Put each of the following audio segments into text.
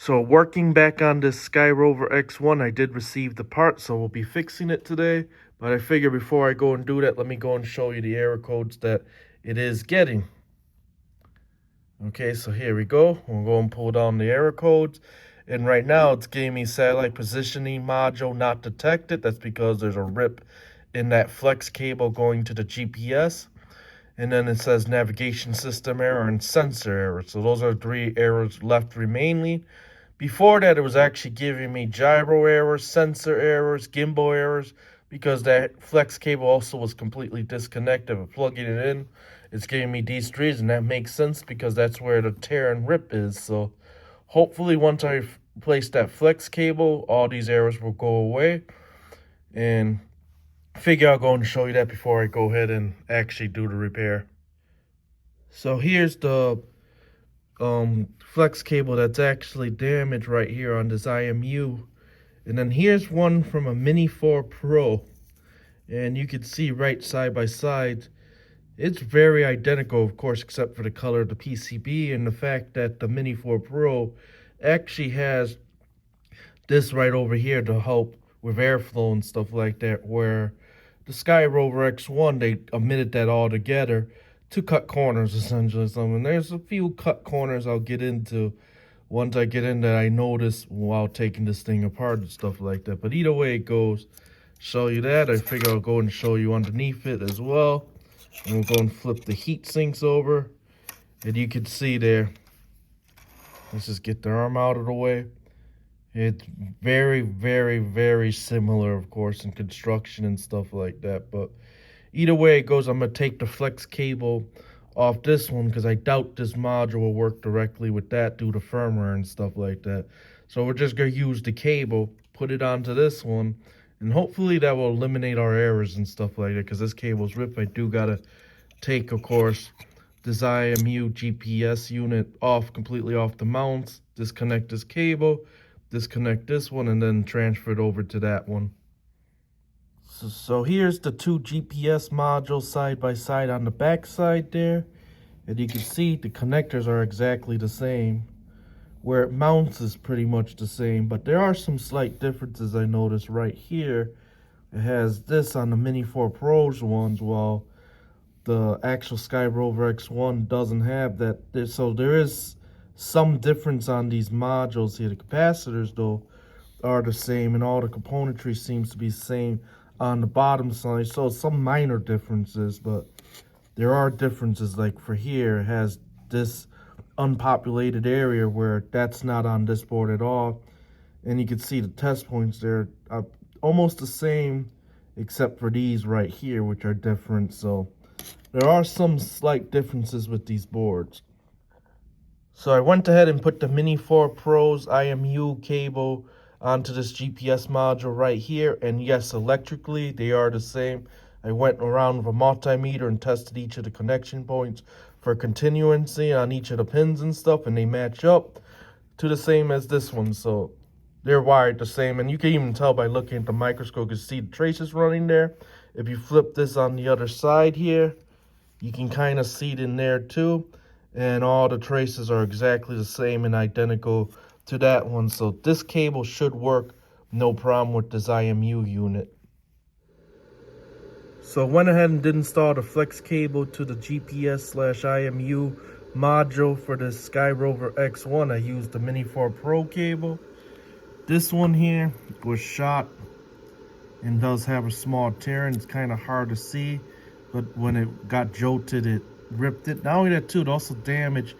So working back on this SkyRover X1, I did receive the part, so we'll be fixing it today. But I figure before I go and do that, let me go and show you the error codes that it is getting. Okay, so here we go. We'll go and pull down the error codes. And right now it's giving me satellite positioning module not detected. That's because there's a rip in that flex cable going to the GPS. And then it says navigation system error and sensor error. So those are 3 errors left remaining. Before that, it was actually giving me gyro errors, sensor errors, gimbal errors, because that flex cable also was completely disconnected. But plugging it in, it's giving me these 3s, and that makes sense because that's where the tear and rip is. So hopefully once I replace that flex cable, all these errors will go away. And figure I'll go and show you that before I go ahead and actually do the repair. So here's the flex cable that's actually damaged right here on this IMU. And then here's one from a Mini 4 Pro. And you can see right side by side, it's very identical, of course, except for the color of the PCB and the fact that the Mini 4 Pro actually has this right over here to help with airflow and stuff like that, where the SkyRover X1, they omitted that altogether to cut corners, essentially. And there's a few cut corners I'll get into once I get in that I notice while taking this thing apart and stuff like that. But either way it goes, show you that. I figure I'll go and show you underneath it as well. And we'll go and flip the heat sinks over. And you can see there, let's just get the arm out of the way. It's very, very, very similar, of course, in construction and stuff like that. But either way it goes, I'm going to take the flex cable off this one because I doubt this module will work directly with that due to firmware and stuff like that. So we're just going to use the cable, put it onto this one, and hopefully that will eliminate our errors and stuff like that, because this cable's ripped. I do got to take, of course, this IMU GPS unit off, completely off the mounts, disconnect this cable, disconnect this one, and then transfer it over to that one. So here's the 2 GPS modules side by side on the back side there. And you can see the connectors are exactly the same. Where it mounts is pretty much the same, but there are some slight differences I noticed right here. It has this on the Mini 4 Pro's ones, while the actual SkyRover X1 doesn't have that. So there is some difference on these modules here. The capacitors, though, are the same, and all the componentry seems to be the same on the bottom side. So some minor differences, but there are differences. Like for here, it has this unpopulated area where that's not on this board at all. And you can see the test points there are almost the same, except for these right here, which are different. So there are some slight differences with these boards. So I went ahead and put the Mini 4 Pro's IMU cable onto this GPS module right here. And yes, electrically, they are the same. I went around with a multimeter and tested each of the connection points for continuancy on each of the pins and stuff, and they match up to the same as this one. So they're wired the same, and you can even tell by looking at the microscope. You can see the traces running there. If you flip this on the other side here, you can kind of see it in there too. And all the traces are exactly the same and identical to that one. So this cable should work no problem with this IMU unit. So I went ahead and did install the flex cable to the GPS/IMU module for the SkyRover X1. I used the Mini 4 Pro cable. This one here was shot and does have a small tear, and it's kind of hard to see, but when it got jolted, it ripped it. Not only that too, it also damaged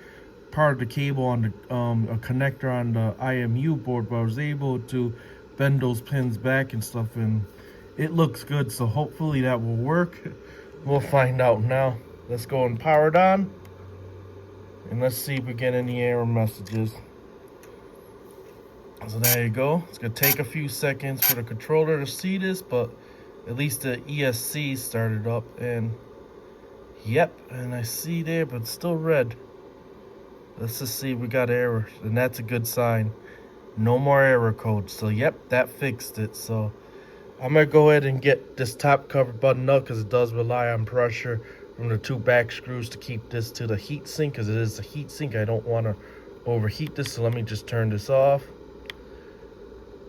part of the cable on the a connector on the IMU board, but I was able to bend those pins back and stuff, and it looks good. So hopefully that will work. We'll find out now. Let's go and power it on, and let's see if we get any error messages. So there you go. It's gonna take a few seconds for the controller to see this, but at least the ESC started up, and yep, and I see there, but it's still red. Let's just see if we got errors, and that's a good sign. No more error codes. So yep, that fixed it. So I'm gonna go ahead and get this top cover buttoned up, because it does rely on pressure from the 2 back screws to keep this to the heat sink, because it is a heat sink. I don't want to overheat this, so let me just turn this off.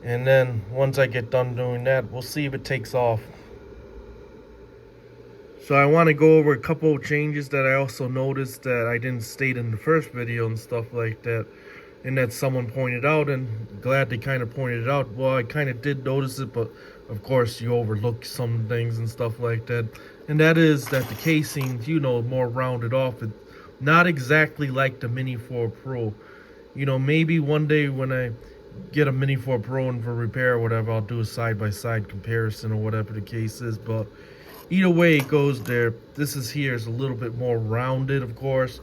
And then once I get done doing that, we'll see if it takes off. So I want to go over a couple of changes that I also noticed that I didn't state in the first video and stuff like that, and that someone pointed out, and glad they kind of pointed it out. Well, I kind of did notice it, but of course you overlook some things and stuff like that. And that is that the casing's, you know, more rounded off. It's not exactly like the Mini 4 Pro. You know, maybe one day when I get a Mini 4 Pro in for repair or whatever, I'll do a side-by-side comparison or whatever the case is. But either way it goes there, this is here is a little bit more rounded, of course.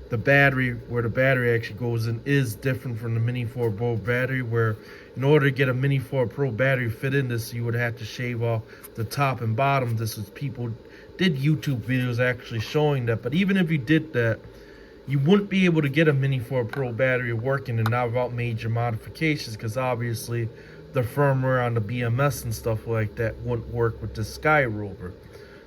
The battery, where the battery actually goes in, is different from the Mini 4 Pro battery, where in order to get a Mini 4 Pro battery fit in this, you would have to shave off the top and bottom. This is, people did YouTube videos actually showing that. But even if you did that, you wouldn't be able to get a Mini 4 Pro battery working, and not without major modifications, because obviously the firmware on the BMS and stuff like that wouldn't work with the SkyRover.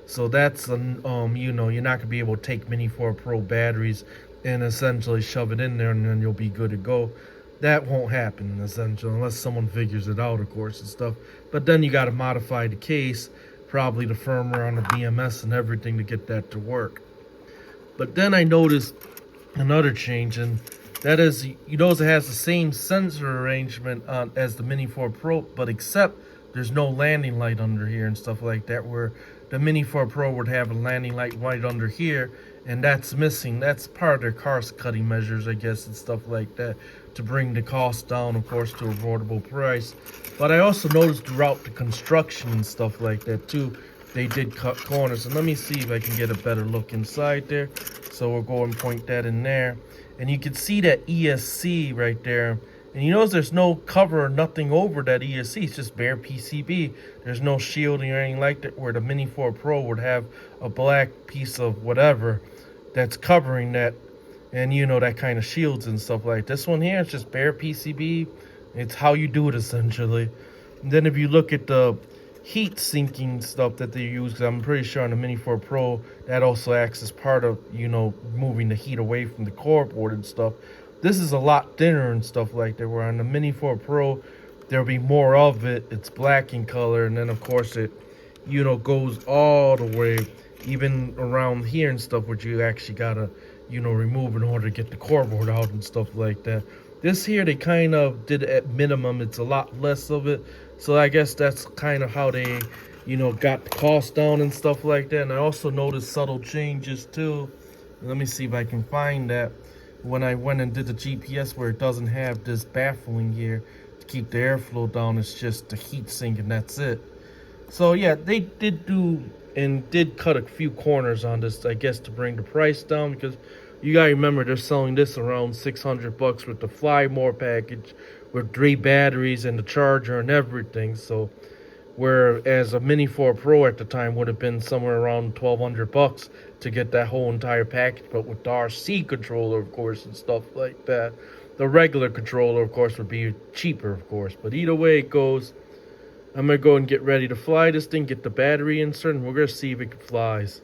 So that's, you know, you're not going to be able to take Mini 4 Pro batteries and essentially shove it in there and then you'll be good to go. That won't happen, essentially, unless someone figures it out, of course, and stuff. But then you got to modify the case, probably the firmware on the BMS and everything to get that to work. But then I noticed another change, and that is, you notice it has the same sensor arrangement as the Mini 4 Pro, but except there's no landing light under here and stuff like that, where the Mini 4 Pro would have a landing light right under here, and that's missing. That's part of their cost cutting measures, I guess, and stuff like that, to bring the cost down, of course, to a affordable price. But I also noticed throughout the construction and stuff like that too, they did cut corners. And let me see if I can get a better look inside there. So we'll go and point that in there, and you can see that ESC right there. And you notice there's no cover or nothing over that ESC. It's just bare PCB. There's no shielding or anything like that, where the Mini 4 Pro would have a black piece of whatever that's covering that, and you know, that kind of shields and stuff like this one here. It's just bare PCB. It's how you do it, essentially. And then if you look at the heat sinking stuff that they use, because I'm pretty sure on the Mini 4 Pro that also acts as part of, you know, moving the heat away from the core board and stuff. This is a lot thinner and stuff like that, where on the Mini 4 Pro there'll be more of it. It's black in color, and then of course it, you know, goes all the way even around here and stuff, which you actually gotta, you know, remove in order to get the core board out and stuff like that. This here, they kind of did at minimum. It's a lot less of it, so I guess that's kind of how they, you know, got the cost down and stuff like that. And I also noticed subtle changes too. Let me see if I can find that. When I went and did the GPS, where it doesn't have this baffling here to keep the airflow down, it's just the heat sink and that's it. So yeah, they did do and did cut a few corners on this, I guess, to bring the price down, because you gotta remember they're selling this around $600 with the Fly More package, with 3 batteries and the charger and everything. So whereas a Mini 4 Pro at the time would have been somewhere around $1,200 to get that whole entire package, but with the RC controller, of course, and stuff like that. The regular controller, of course, would be cheaper, of course. But either way it goes, I'm going to go and get ready to fly this thing, get the battery insert, and we're going to see if it flies.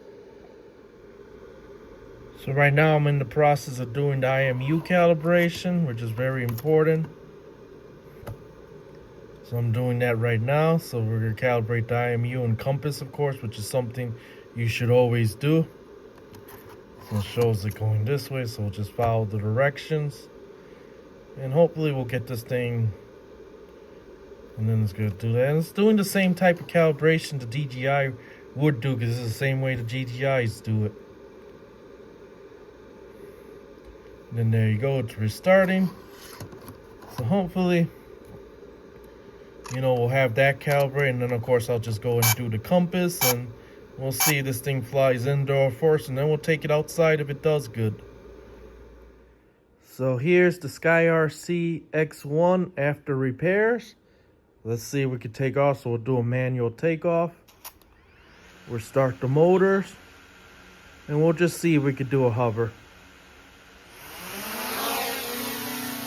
So right now I'm in the process of doing the IMU calibration, which is very important. So I'm doing that right now. So we're going to calibrate the IMU and compass, of course, which is something you should always do. So it shows it going this way, so we'll just follow the directions. And hopefully we'll get this thing, and then it's going to do that. And it's doing the same type of calibration the DJI would do, because it's the same way the DJIs do it. And then there you go, it's restarting. So hopefully, you know, we'll have that calibrated, and then of course I'll just go and do the compass, and we'll see if this thing flies indoor first, and then we'll take it outside if it does good. So here's the SkyRover X1 after repairs. Let's see if we can take off. So we'll do a manual takeoff. We'll start the motors, and we'll just see if we can do a hover.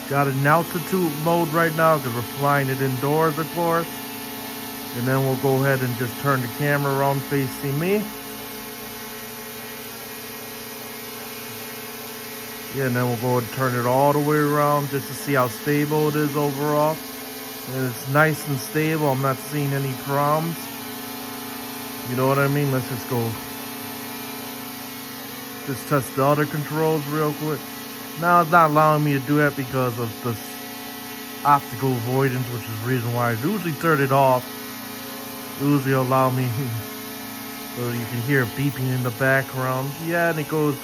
Got it in altitude mode right now because we're flying it indoors, of course. And then we'll go ahead and just turn the camera around facing me. Yeah, and then we'll go and turn it all the way around just to see how stable it is overall. And it's nice and stable. I'm not seeing any problems. You know what I mean? Let's just go. Just test the other controls real quick. Now it's not allowing me to do that because of the optical avoidance, which is the reason why I usually turn it off. Usually allow me, so you can hear beeping in the background. Yeah, and it goes,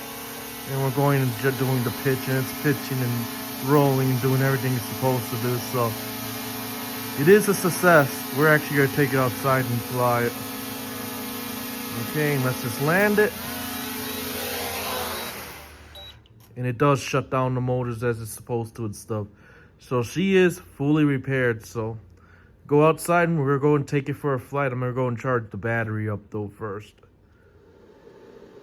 and we're going and doing the pitch, and it's pitching and rolling and doing everything it's supposed to do. So it is a success. We're actually gonna take it outside and fly it. Okay, and let's just land it. And it does shut down the motors as it's supposed to and stuff. So she is fully repaired. So go outside and we're going to take it for a flight. I'm going to go and charge the battery up though first.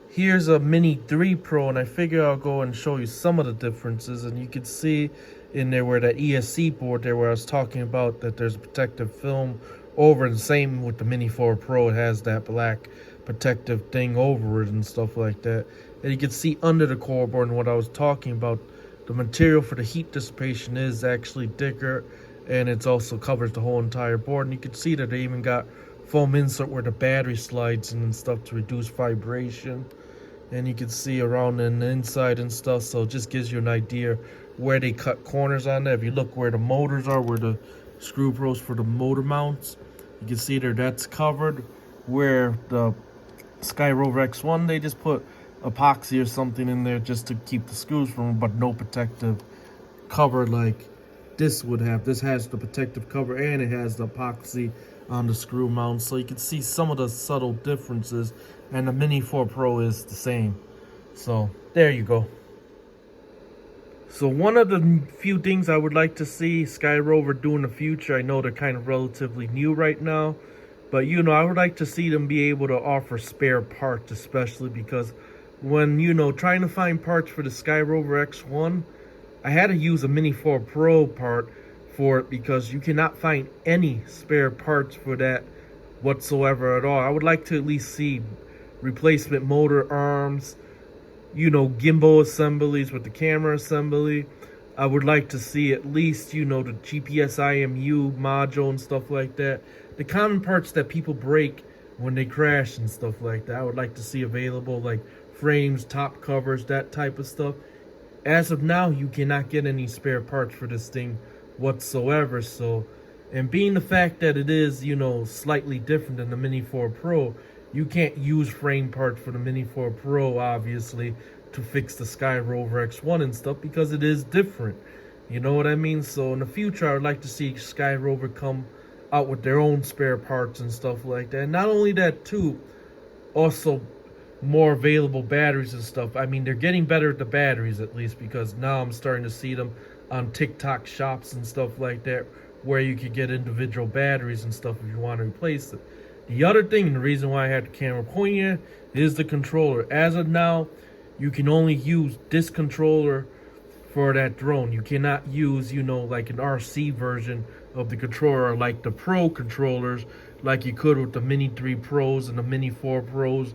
Here's a Mini 3 Pro, and I figure I'll go and show you some of the differences. And you can see in there where that ESC board there where I was talking about that there's a protective film over, and same with the Mini 4 Pro, it has that black protective thing over it and stuff like that. And you can see under the core board, and what I was talking about, the material for the heat dissipation is actually thicker, and it also covers the whole entire board. And you can see that they even got foam insert where the battery slides in and stuff to reduce vibration. And you can see around in the inside and stuff, so it just gives you an idea where they cut corners on that. If you look where the motors are, where the screw pros for the motor mounts, you can see there that's covered. Where the SkyRover X1, they just put epoxy or something in there just to keep the screws from, but no protective cover like this would have. This has the protective cover and it has the epoxy on the screw mount, so you can see some of the subtle differences, and the Mini 4 Pro is the same. So there you go. So one of the few things I would like to see SkyRover do in the future, I know they're kind of relatively new right now, but you know, I would like to see them be able to offer spare parts, especially because when, you know, trying to find parts for the SkyRover X1, I had to use a Mini 4 Pro part for it because you cannot find any spare parts for that whatsoever at all. I would like to at least see replacement motor arms, you know, gimbal assemblies with the camera assembly. I would like to see at least, you know, the GPS IMU module and stuff like that. The common parts that people break when they crash and stuff like that, I would like to see available, like frames, top covers, that type of stuff. As of now, you cannot get any spare parts for this thing whatsoever. So, and being the fact that it is, you know, slightly different than the Mini 4 Pro, you can't use frame parts for the Mini 4 Pro, obviously, to fix the SkyRover X1 and stuff because it is different. You know what I mean? So in the future, I would like to see SkyRover come out with their own spare parts and stuff like that. And not only that, too, also more available batteries and stuff. I mean, they're getting better at the batteries at least, because now I'm starting to see them on TikTok shops and stuff like that where you could get individual batteries and stuff if you want to replace it. The other thing, and the reason why I had the camera pointing at, is the controller. As of now, you can only use this controller for that drone. You cannot use, you know, like an RC version of the controller, like the Pro controllers, like you could with the Mini 3 Pros and the Mini 4 Pros.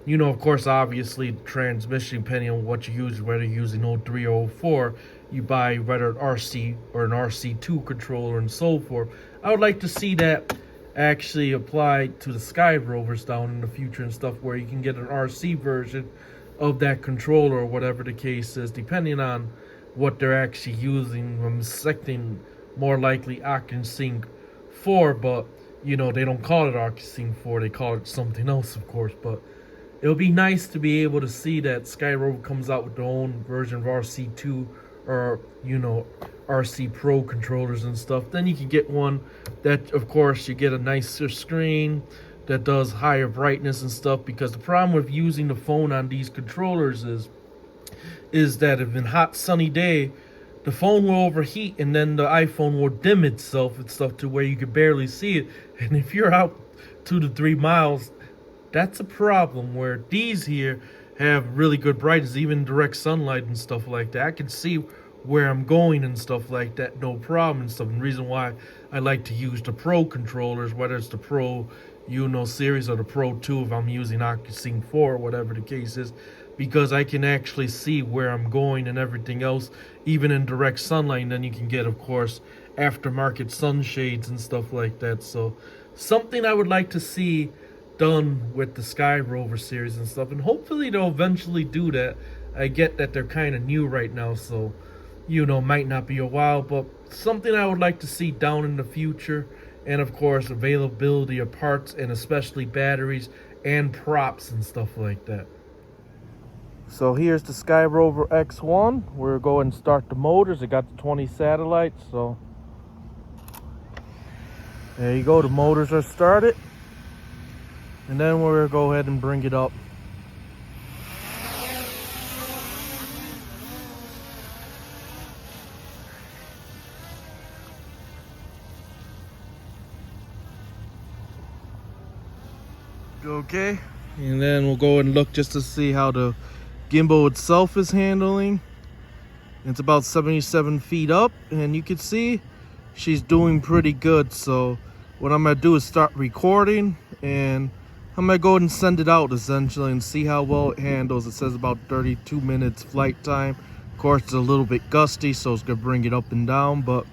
You know, of course, obviously, the transmission, depending on what you use, whether you're using 03 or 04, you buy whether an RC or an RC2 controller and so forth. I would like to see that actually applied to the SkyRovers down in the future and stuff, where you can get an RC version of that controller or whatever the case is, depending on what they're actually using. I'm expecting more likely OcuSync 4, but, you know, they don't call it OcuSync 4, they call it something else, of course, but it would be nice to be able to see that SkyRover comes out with their own version of RC2 or, you know, RC Pro controllers and stuff. Then you can get one that, of course, you get a nicer screen that does higher brightness and stuff, because the problem with using the phone on these controllers is that if in hot sunny day, the phone will overheat and then the iPhone will dim itself and stuff to where you can barely see it. And if you're out 2 to 3 miles, that's a problem. Where these here have really good brightness, even direct sunlight and stuff like that. I can see where I'm going and stuff like that, no problem and stuff. And the reason why I like to use the Pro controllers, whether it's the Pro, you know, series or the Pro 2 if I'm using OcuSync 4 or whatever the case is, because I can actually see where I'm going and everything else, even in direct sunlight. And then you can get, of course, aftermarket sunshades and stuff like that. So something I would like to see done with the SkyRover series and stuff, and hopefully they'll eventually do that. I get that they're kind of new right now, so might not be a while, but something I would like to see down in the future. And of course, availability of parts and especially batteries and props and stuff like that. So here's the SkyRover X1. We're going to start the motors. It got the 20 satellites, so there you go. The motors are started. And then we're going to go ahead and bring it up. Okay, and then we'll go and look just to see how the gimbal itself is handling. It's about 77 feet up, and you can see she's doing pretty good. So what I'm gonna do is start recording, and I'm gonna go ahead and send it out essentially and see how well it handles. It says about 32 minutes flight time. Of course, it's a little bit gusty, so it's gonna bring it up and down, but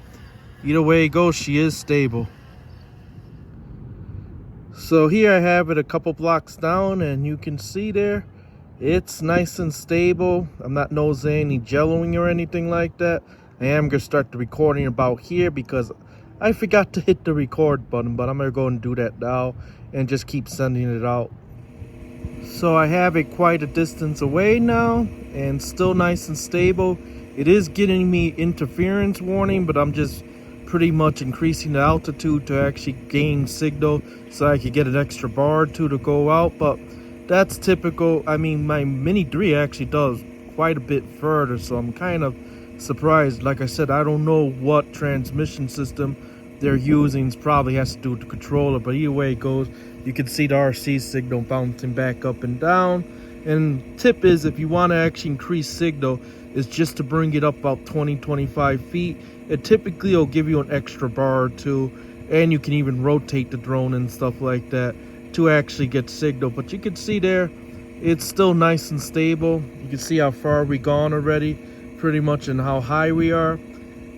either way it goes, she is stable. So here I have it a couple blocks down, and you can see there it's nice and stable. I'm not noticing any jelloing or anything like that. I am going to start the recording about here because I forgot to hit the record button, but I'm going to go and do that now and just keep sending it out. So I have it quite a distance away now and still nice and stable. It is getting me interference warning, but I'm just pretty much increasing the altitude to actually gain signal so I could get an extra bar or two to go out, but that's typical. I mean, my Mini 3 actually does quite a bit further, so I'm kind of surprised. Like I said, I don't know what transmission system they're using. It probably has to do with the controller, but either way it goes, you can see the RC signal bouncing back up and down. And tip is, if you want to actually increase signal, is just to bring it up about 20-25 feet. It typically will give you an extra bar or two, and you can even rotate the drone and stuff like that to actually get signal. But you can see there, it's still nice and stable. You can see how far we've gone already, pretty much, and how high we are.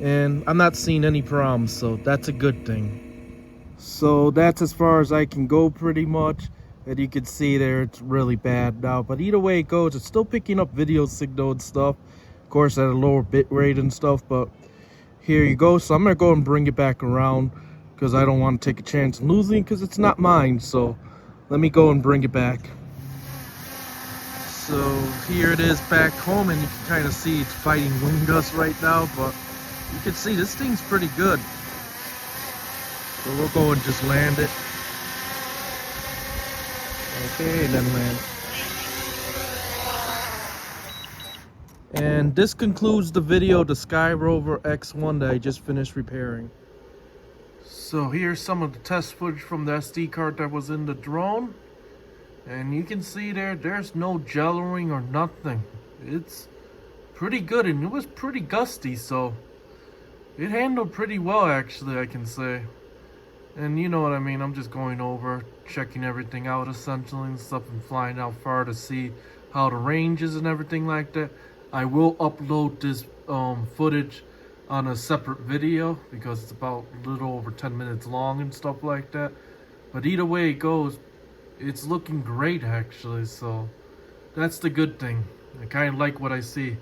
And I'm not seeing any problems, so that's a good thing. So that's as far as I can go pretty much. And you can see there, it's really bad now. But either way it goes, it's still picking up video signal and stuff. Of course, at a lower bit rate and stuff, but here you go. So I'm going to go and bring it back around because I don't want to take a chance on losing because it's not mine. So let me go and bring it back. So here it is back home, and you can kind of see it's fighting wind gusts right now, but you can see this thing's pretty good. So we'll go and just land it. Okay, and then land. And this concludes the video, the SkyRover X1 that I just finished repairing. So here's some of the test footage from the SD card that was in the drone. And you can see there's no jelloing or nothing. It's pretty good, and it was pretty gusty, so it handled pretty well actually, I can say. And you know what I mean, I'm just going over, checking everything out essentially and stuff, and flying out far to see how the range is and everything like that. I will upload this footage on a separate video because it's about a little over 10 minutes long and stuff like that. But either way it goes, it's looking great actually, so that's the good thing. I kind of like what I see.